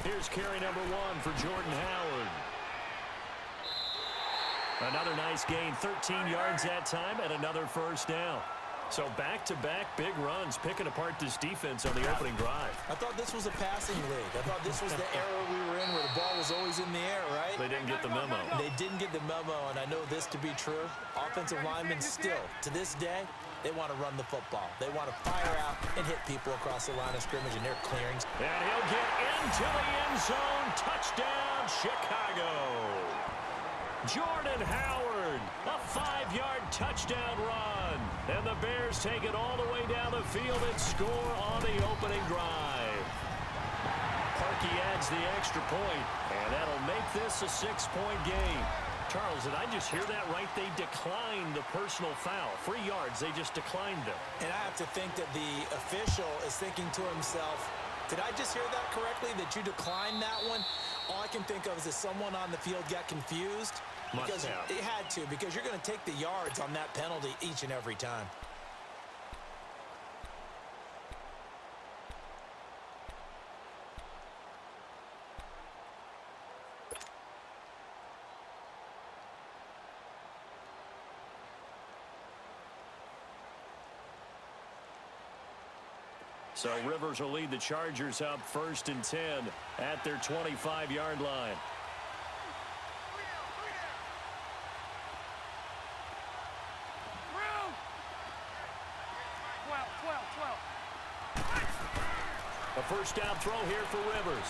Here's carry number 1 for Jordan Howard. Another nice gain, 13 yards that time, and another first down. So back-to-back big runs, picking apart this defense on the opening drive. I thought this was a passing league. I thought this was the era we were in where the ball was always in the air, right? They didn't get the memo. They didn't get the memo, and I know this to be true. Offensive linemen still, to this day, they want to run the football. They want to fire out and hit people across the line of scrimmage, and they're clearing. And he'll get into the end zone. Touchdown, Chicago. Jordan Howard, a 5-yard touchdown run. And the Bears take it all the way down the field and score on the opening drive. Parkey adds the extra point, and that'll make this a 6-point game. Charles, did I just hear that right? They declined the personal foul. 3 yards, they just declined them. And I have to think that the official is thinking to himself, did I just hear that correctly, that you declined that one? All I can think of is that someone on the field got confused. Because it had to, because you're going to take the yards on that penalty each and every time. So Rivers will lead the Chargers up 1st and 10 at their 25-yard line. A first down throw here for Rivers.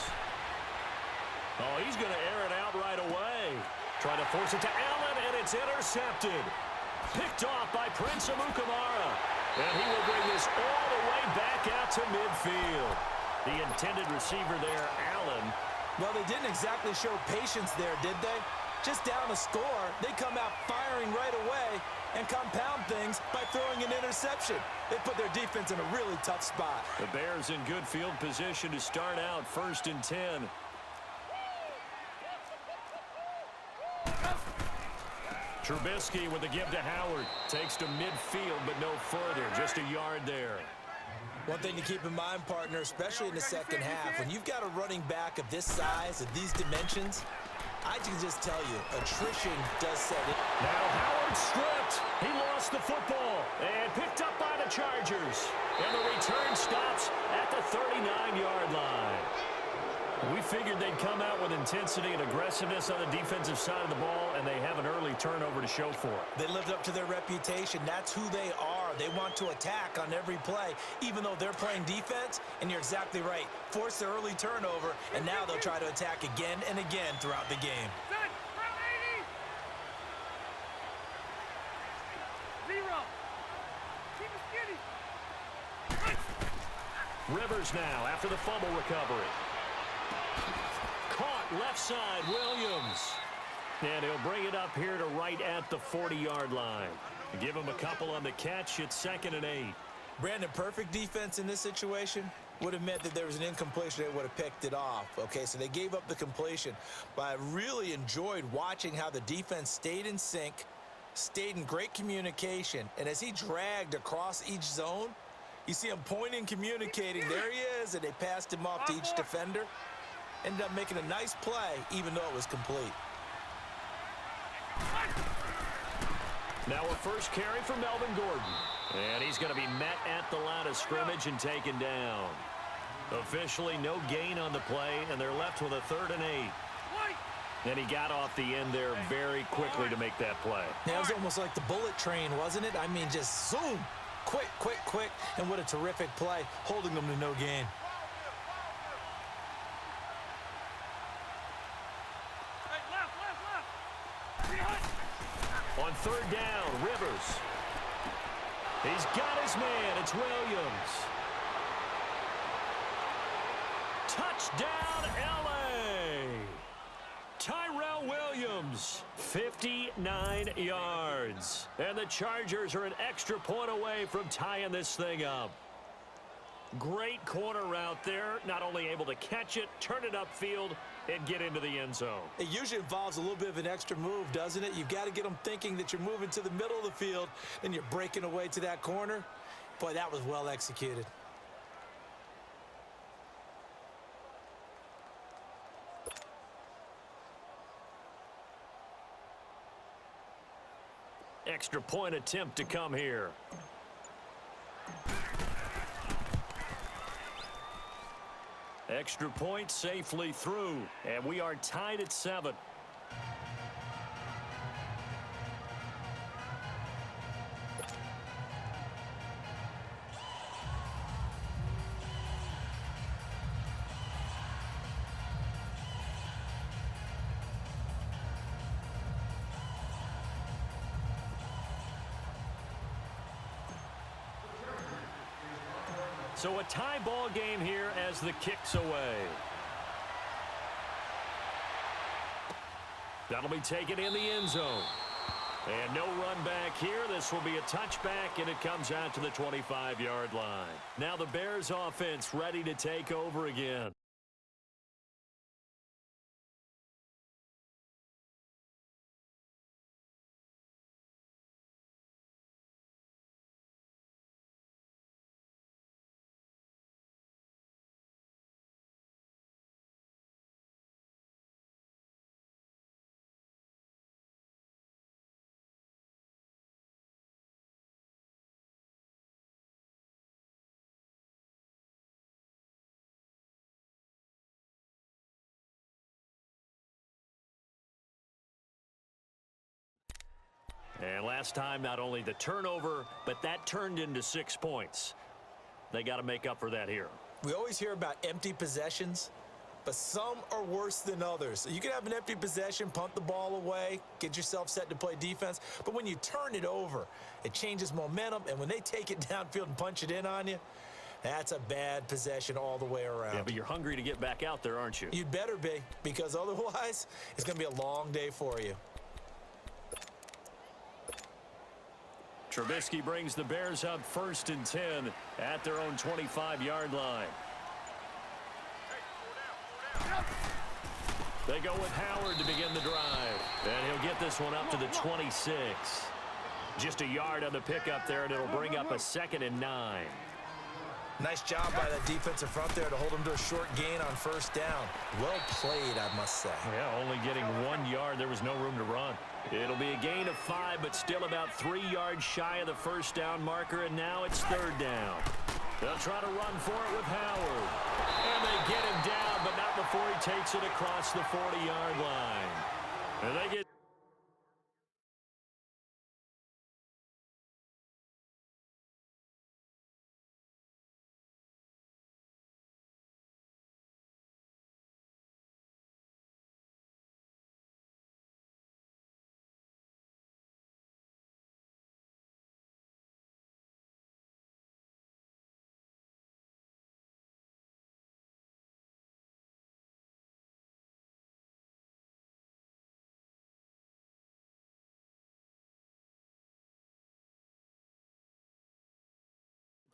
Oh, he's going to air it out right away. Trying to force it to Allen, and it's intercepted. Picked off by Prince Amukamara. And he will bring this all the way back out to midfield. The intended receiver there, Allen. Well, they didn't exactly show patience there, did they? Just down a score, they come out firing right away and compound things by throwing an interception. They put their defense in a really tough spot. The Bears in good field position to start out 1st and 10. Trubisky with the give to Howard. Takes to midfield, but no further. Just a yard there. One thing to keep in mind, partner, especially in the second half, when you've got a running back of this size, of these dimensions, I can just tell you, attrition does set it. Now Howard stripped. He lost the football and picked up by the Chargers. And the return stops at the 39-yard line. We figured they'd come out with intensity and aggressiveness on the defensive side of the ball, and they have an early turnover to show for it. They lived up to their reputation. That's who they are. They want to attack on every play, even though they're playing defense. And you're exactly right. Force the early turnover, and now they'll try to attack again and again throughout the game. Rivers now after the fumble recovery. Caught left side, Williams. And he'll bring it up here to right at the 40-yard line. Give him a couple on the catch. It's 2nd and 8. Brandon, perfect defense in this situation would have meant that there was an incompletion. They would have picked it off. Okay, so they gave up the completion. But I really enjoyed watching how the defense stayed in sync, stayed in great communication. And as he dragged across each zone, you see him pointing, communicating. There he is, and they passed him off to each defender. Ended up making a nice play, even though it was complete. Now a first carry for Melvin Gordon. And he's going to be met at the line of scrimmage and taken down. Officially no gain on the play, and they're left with a 3rd and 8. And he got off the end there very quickly to make that play. Yeah, it was almost like the bullet train, wasn't it? I mean, just zoom. Quick, quick, quick. And what a terrific play, holding them to no gain. On 3rd down, Rivers. He's got his man. It's Williams. Touchdown, L.A. Tyrell Williams, 59 yards. And the Chargers are an extra point away from tying this thing up. Great corner route there. Not only able to catch it, turn it upfield, and get into the end zone. It usually involves a little bit of an extra move, doesn't it? You've got to get them thinking that you're moving to the middle of the field, and you're breaking away to that corner. Boy, that was well executed. Extra point attempt to come here. Extra point safely through, and we are tied at 7. So a tie ball game here as the kick's away. That'll be taken in the end zone. And no run back here. This will be a touchback, and it comes out to the 25-yard line. Now the Bears offense ready to take over again. And last time, not only the turnover, but that turned into 6 points. They got to make up for that here. We always hear about empty possessions, but some are worse than others. You can have an empty possession, punt the ball away, get yourself set to play defense, but when you turn it over, it changes momentum, and when they take it downfield and punch it in on you, that's a bad possession all the way around. Yeah, but you're hungry to get back out there, aren't you? You'd better be, because otherwise, it's going to be a long day for you. Trubisky brings the Bears up 1st and 10 at their own 25-yard line. They go with Howard to begin the drive. And he'll get this one up to the 26. Just a yard on the pickup there, and it'll bring up a 2nd and 9. Nice job by that defensive front there to hold him to a short gain on 1st down. Well played, I must say. Yeah, only getting 1 yard. There was no room to run. It'll be a gain of 5, but still about 3 yards shy of the 1st down marker, and now it's 3rd down. They'll try to run for it with Howard. And they get him down, but not before he takes it across the 40-yard line. And they get...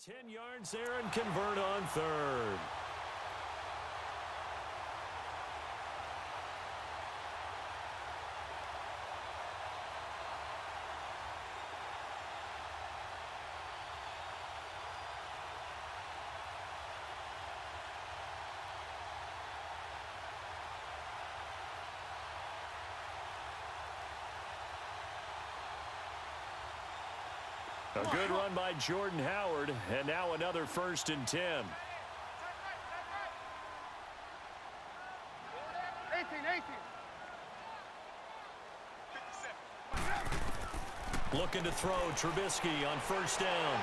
...10 yards there and convert on 3rd. A good run by Jordan Howard, and now another 1st and 10. 18. Looking to throw Trubisky on 1st down.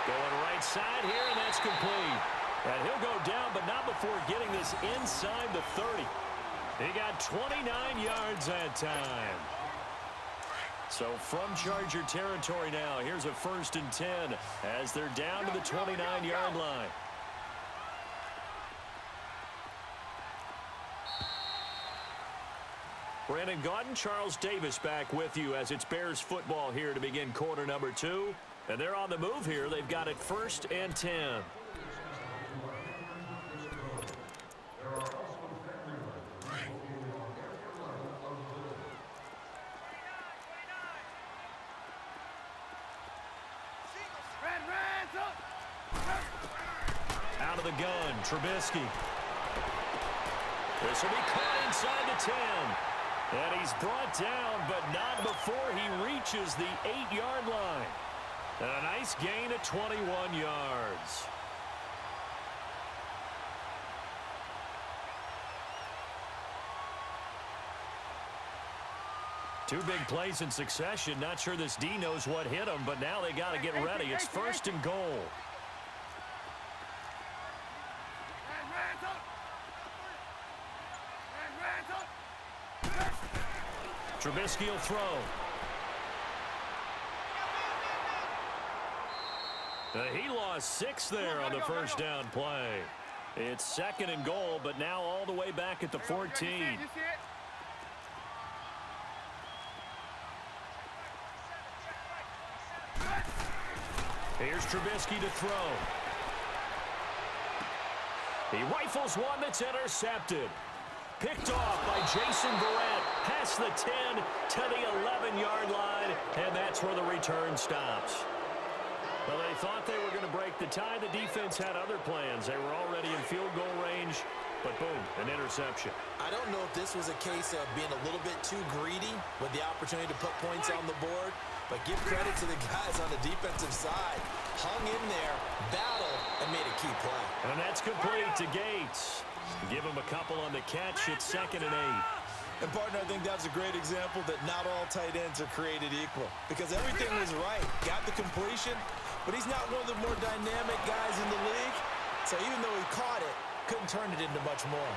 Going right side here, and that's complete. And he'll go down, but not before getting this inside the 30. He got 29 yards that time. So from Charger territory now, here's a 1st and 10 as they're down to the 29-yard line. Brandon Gaudin, Charles Davis back with you as it's Bears football here to begin quarter number 2. And they're on the move here. They've got it 1st and 10. Out of the gun, Trubisky. This will be caught inside the 10. And he's brought down, but not before he reaches the 8-yard line. And a nice gain of 21 yards. Two big plays in succession. Not sure this D knows what hit him, but now they got to get ready. It's 1st and goal. Trubisky will throw. He lost 6 there on the first down play. It's 2nd and goal, but now all the way back at the 14. Here's Trubisky to throw. He rifles one that's intercepted. Picked off by Jason Verrett. Past the 10 to the 11-yard line, and that's where the return stops. Well, they thought they were going to break the tie. The defense had other plans. They were already in field goal range, but boom, an interception. I don't know if this was a case of being a little bit too greedy with the opportunity to put points on the board, but give credit to the guys on the defensive side. Hung in there, battled, and made a key play. And that's complete to Gates. Give him a couple on the catch. It's 2nd and 8. And, partner, I think that's a great example that not all tight ends are created equal, because everything was right. Got the completion, but he's not one of the more dynamic guys in the league. So even though he caught it, couldn't turn it into much more.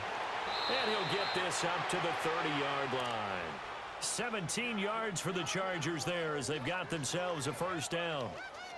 And he'll get this up to the 30-yard line. 17 yards for the Chargers there as they've got themselves a first down.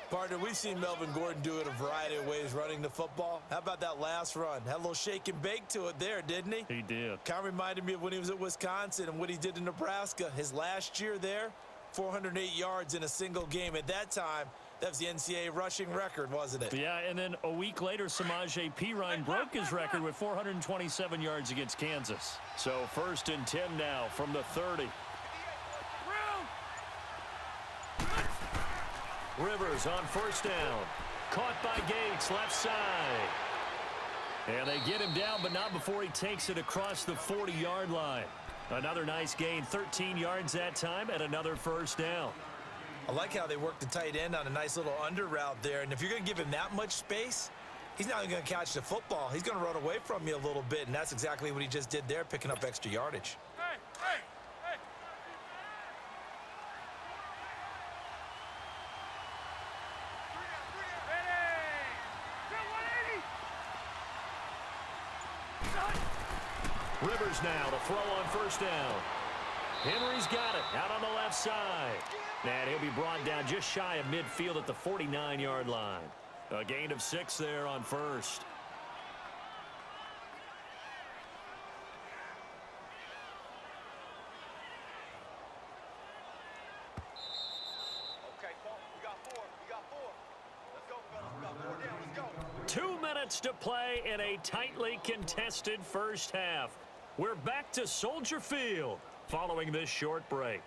Partner, we've seen Melvin Gordon do it a variety of ways running the football. How about that last run? Had a little shake and bake to it there, didn't he? He did. Kind of reminded me of when he was at Wisconsin and what he did in Nebraska. His last year there, 408 yards in a single game. At that time, that was the NCAA rushing record, wasn't it? Yeah, and then a week later, Samaje Perine broke his record with 427 yards against Kansas. So 1st and 10 now from the 30. Rivers on first down. Caught by Gates, left side. And they get him down, but not before he takes it across the 40-yard line. Another nice gain, 13 yards that time, and another first down. I like how they work the tight end on a nice little under route there. And if you're going to give him that much space, he's not even going to catch the football. He's going to run away from you a little bit, and that's exactly what he just did there, picking up extra yardage. Rivers now to throw on first down. Henry's got it out on the left side. And he'll be brought down just shy of midfield at the 49-yard line. A gain of 6 there on first. Okay, Paul, we got 4. We got 4. Let's go, fellas. We got 4 down. Let's go. 2 minutes to play in a tightly contested first half. We're back to Soldier Field following this short break.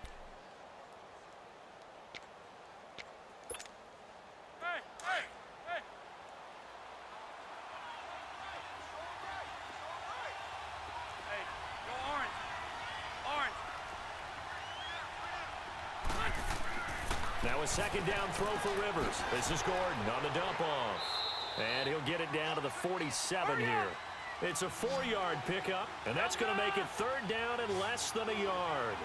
Now a second down throw for Rivers. This is Gordon on the dump off. And he'll get it down to the 47 here. It's a 4-yard pickup, and that's going to make it 3rd down and less than a yard.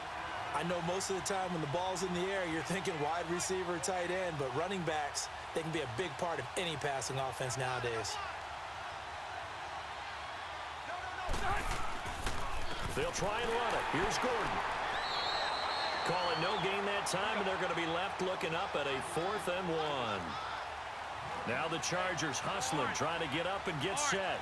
I know most of the time when the ball's in the air, you're thinking wide receiver, tight end, but running backs, they can be a big part of any passing offense nowadays. They'll try and run it. Here's Gordon. Call it no gain that time, and they're going to be left looking up at a 4th and 1. Now the Chargers hustling, trying to get up and get set.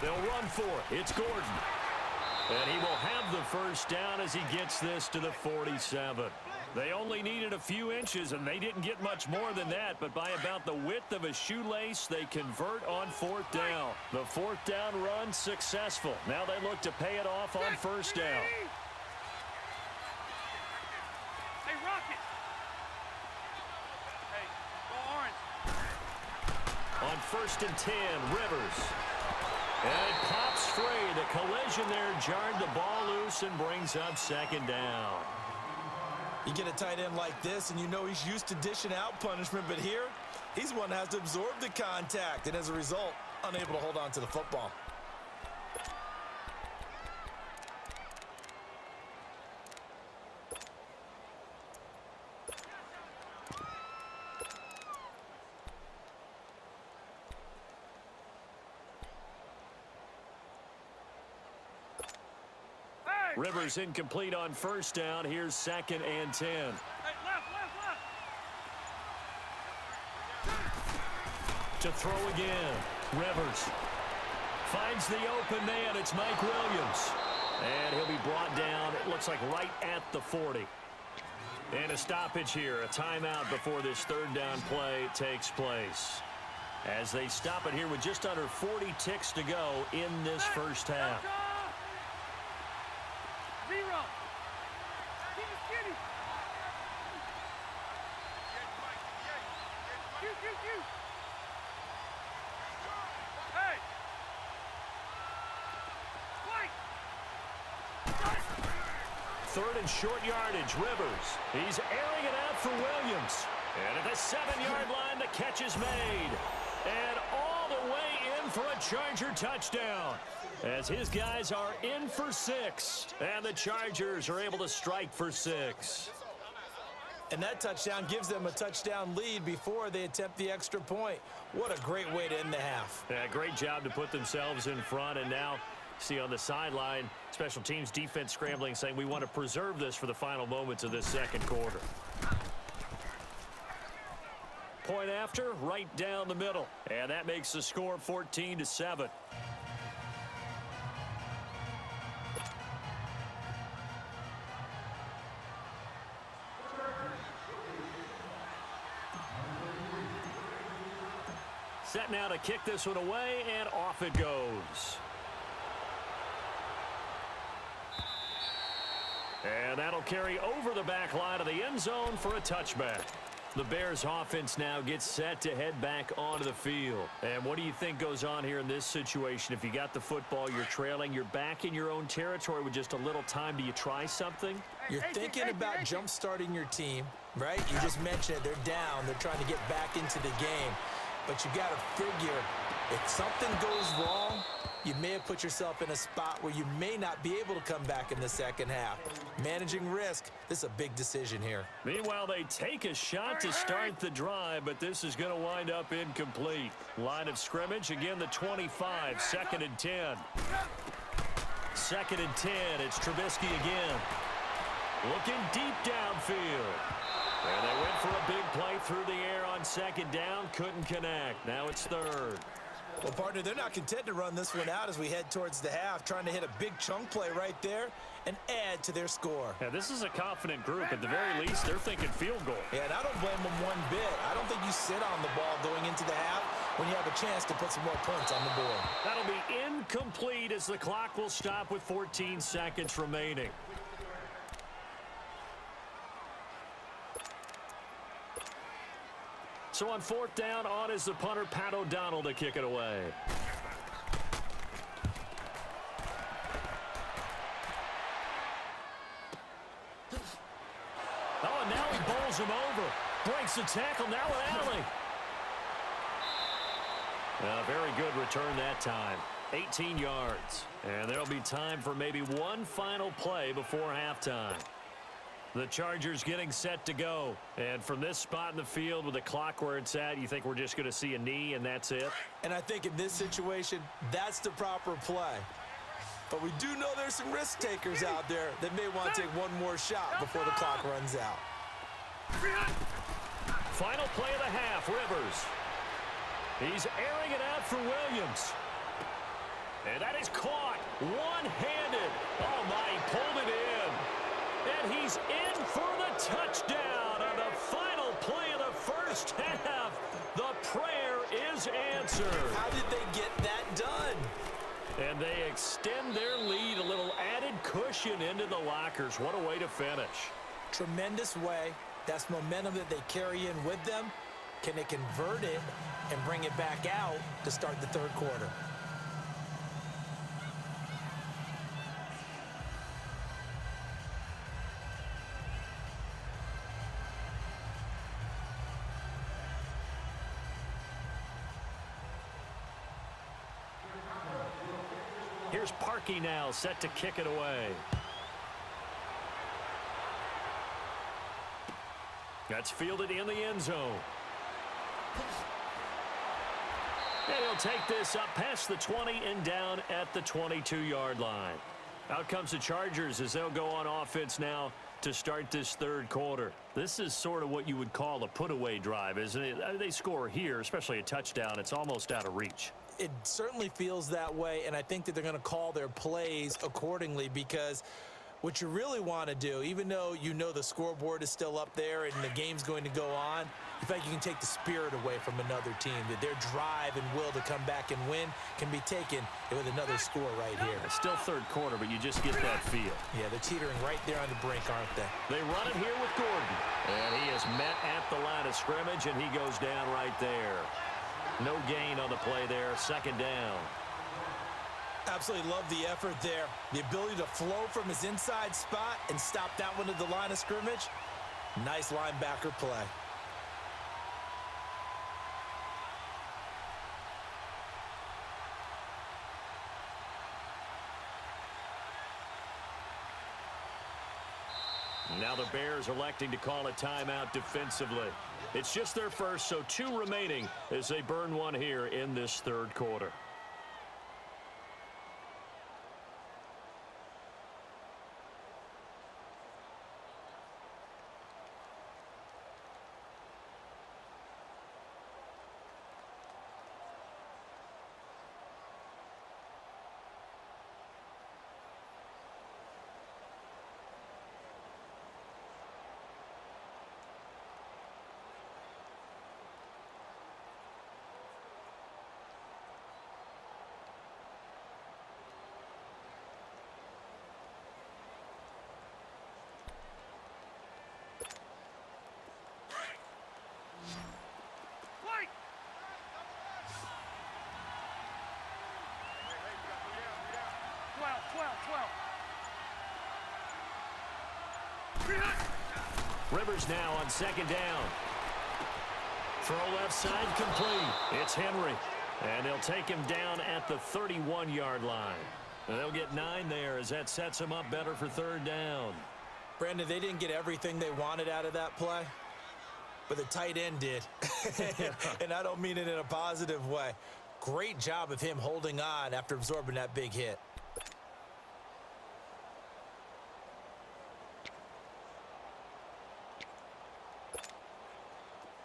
They'll run for it. It's Gordon. And he will have the first down as he gets this to the 47. They only needed a few inches, and they didn't get much more than that. But by about the width of a shoelace, they convert on 4th down. The 4th down run successful. Now they look to pay it off on first down. first and 10. Rivers. And it pops free. The collision there jarred the ball loose and brings up second down. You get a tight end like this, and you know he's used to dishing out punishment, but here, he's one that has to absorb the contact, and as a result, unable to hold on to the football. Rivers incomplete on first down. Here's second and 10. Hey, left. To throw again. Rivers finds the open man. It's Mike Williams. And he'll be brought down, it looks like right at the 40. And a stoppage here. A timeout before this third down play takes place. As they stop it here with just under 40 ticks to go in this first half. 0. Keep it skinny. Q. Hey. Third and short yardage. Rivers. He's airing it out for Williams. And at the 7-yard line, the catch is made. And all the way in for a Charger touchdown. As his guys are in for 6. And the Chargers are able to strike for 6. And that touchdown gives them a touchdown lead before they attempt the extra point. What a great way to end the half. Yeah, great job to put themselves in front. And now, see on the sideline, special teams defense scrambling, saying we want to preserve this for the final moments of this second quarter. Point after, right down the middle. And that makes the score 14-7. Set now to kick this one away, and off it goes. And that'll carry over the back line of the end zone for a touchback. The Bears offense now gets set to head back onto the field. And what do you think goes on here in this situation? If you got the football, you're trailing, you're back in your own territory with just a little time. Do you try something? You're thinking about jump-starting your team, right? You just mentioned it. They're down. They're trying to get back into the game. But you got to figure, if something goes wrong, you may have put yourself in a spot where you may not be able to come back in the second half. Managing risk, this is a big decision here. Meanwhile, they take a shot to start the drive, but this is going to wind up incomplete. Line of scrimmage, again, the 25, second and 10. Second and 10, it's Trubisky again. Looking deep downfield. And they went for a big play through the air on second down. Couldn't connect. Now it's third. Well, partner, they're not content to run this one out as we head towards the half, trying to hit a big chunk play right there and add to their score. Yeah, this is a confident group. At the very least, they're thinking field goal. Yeah, and I don't blame them one bit. I don't think you sit on the ball going into the half when you have a chance to put some more points on the board. That'll be incomplete as the clock will stop with 14 seconds remaining. So on fourth down, on is the punter, Pat O'Donnell, to kick it away. Oh, and now he bowls him over. Breaks the tackle, now with Allen. Very good return that time. 18 yards. And there'll be time for maybe one final play before halftime. The Chargers getting set to go. And from this spot in the field with the clock where it's at, you think we're just going to see a knee and that's it? And I think in this situation, that's the proper play. But we do know there's some risk takers out there that may want to take one more shot before the clock runs out. Final play of the half, Rivers. He's airing it out for Williams. And that is caught one-handed. Oh, my, he pulled it in. And he's in for the touchdown on the final play of the first half. The prayer is answered. How did they get that done? And they extend their lead, a little added cushion into the lockers. What a way to finish. Tremendous way. That's momentum that they carry in with them. Can they convert it and bring it back out to start the third quarter? Here's Parkey now, set to kick it away. That's fielded in the end zone. And he'll take this up past the 20 and down at the 22-yard line. Out comes the Chargers as they'll go on offense now to start this third quarter. This is sort of what you would call a put-away drive, isn't it? They score here, especially a touchdown. It's almost out of reach. It certainly feels that way, and I think that they're going to call their plays accordingly, because what you really want to do, even though you know the scoreboard is still up there and the game's going to go on, you think you can take the spirit away from another team, that their drive and will to come back and win can be taken with another score right here. It's still third quarter, but you just get that feel. Yeah, they're teetering right there on the brink, aren't they? They run it here with Gordon. And he is met at the line of scrimmage, and he goes down right there. No gain on the play there, second down. Absolutely love the effort there. The ability to flow from his inside spot and stop that one at the line of scrimmage. Nice linebacker play. Now the Bears electing to call a timeout defensively. It's just their first, so 2 remaining as they burn one here in this third quarter. Rivers now on second down. Throw left side complete. It's Henry. And they'll take him down at the 31-yard line. And they'll get 9 there as that sets them up better for third down. Brandon, they didn't get everything they wanted out of that play, but the tight end did. And I don't mean it in a positive way. Great job of him holding on after absorbing that big hit.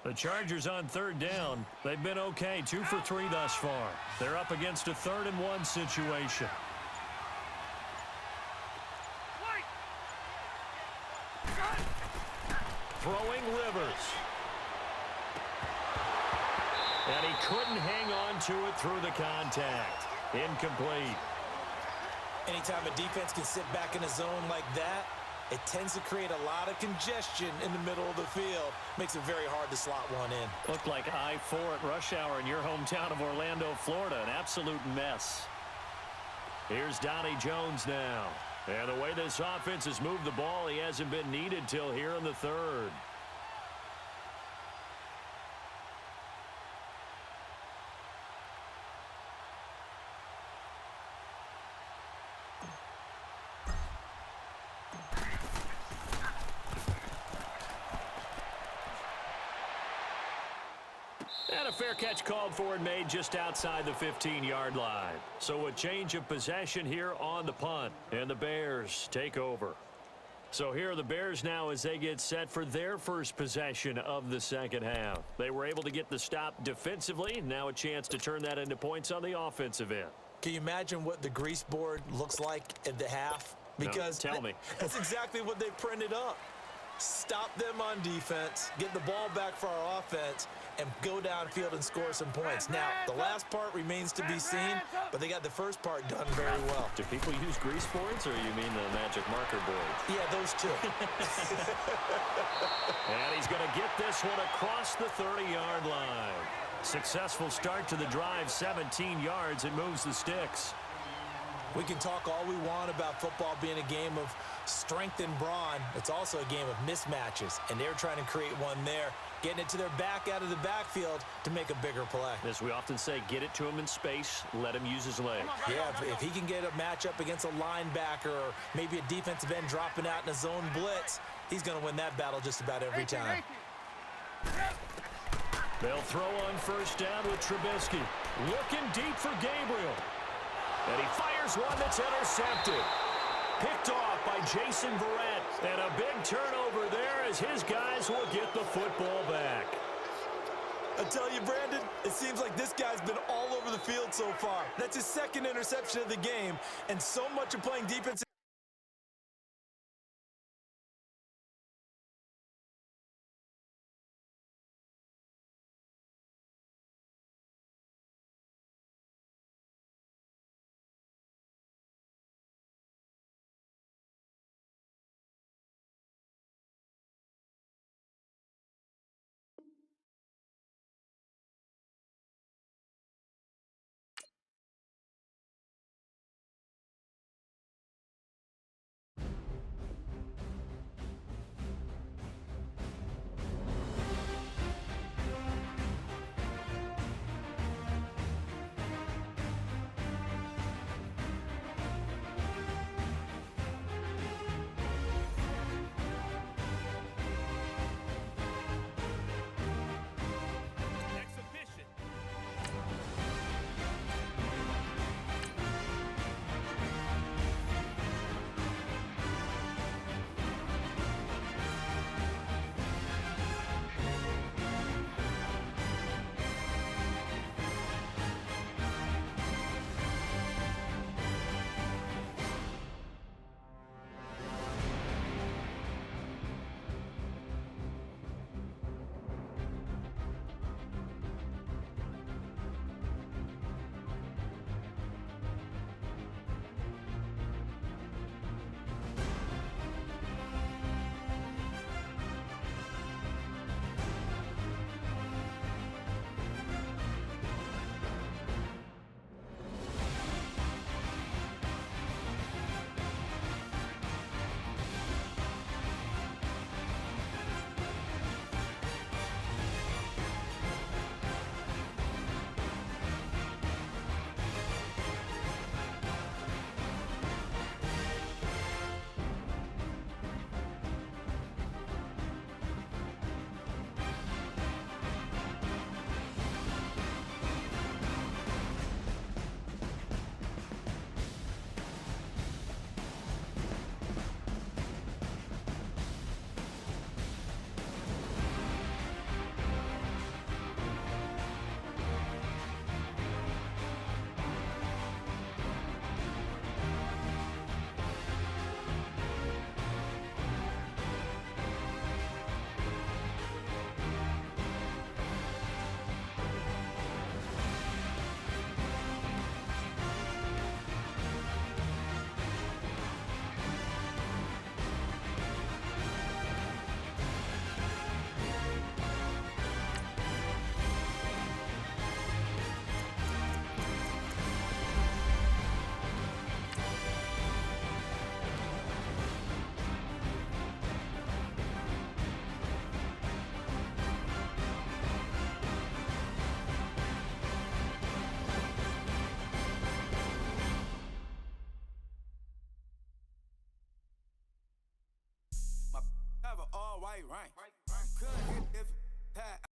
The Chargers on third down. They've been okay, 2 for 3 thus far. They're up against a 3rd and 1 situation. Throwing Rivers. And he couldn't hang on to it through the contact. Incomplete. Anytime a defense can sit back in a zone like that, it tends to create a lot of congestion in the middle of the field. Makes it very hard to slot one in. Looked like I-4 at rush hour in your hometown of Orlando, Florida. An absolute mess. Here's Donnie Jones now. And the way this offense has moved the ball, he hasn't been needed till here in the third. And a fair catch called for and made just outside the 15-yard line. So a change of possession here on the punt. And the Bears take over. So here are the Bears now as they get set for their first possession of the second half. They were able to get the stop defensively. Now a chance to turn that into points on the offensive end. Can you imagine what the grease board looks like at the half? Because no, tell me. That's exactly what they printed up. stop them on defense, get the ball back for our offense, and go downfield and score some points. Now, the last part remains to be seen, but they got the first part done very well. Do people use grease boards, or you mean the magic marker boards? Yeah, those two. And he's going to get this one across the 30-yard line. Successful start to the drive, 17 yards. It moves the sticks. We can talk all we want about football being a game of strength and brawn. It's also a game of mismatches, and they're trying to create one there, getting it to their back out of the backfield to make a bigger play. As we often say, get it to him in space, let him use his legs. Yeah, if he can get a matchup against a linebacker or maybe a defensive end dropping out in a zone blitz, he's going to win that battle just about every time. They'll throw on first down with Trubisky. Looking deep for Gabriel. And he fires one that's intercepted. Picked off by Jason Verrett. And a big turnover there as his guys will get the football back. I tell you, Brandon, it seems like this guy's been all over the field so far. That's his second interception of the game, and so much of playing defense. Have an all white rank. Couldn't hit if it had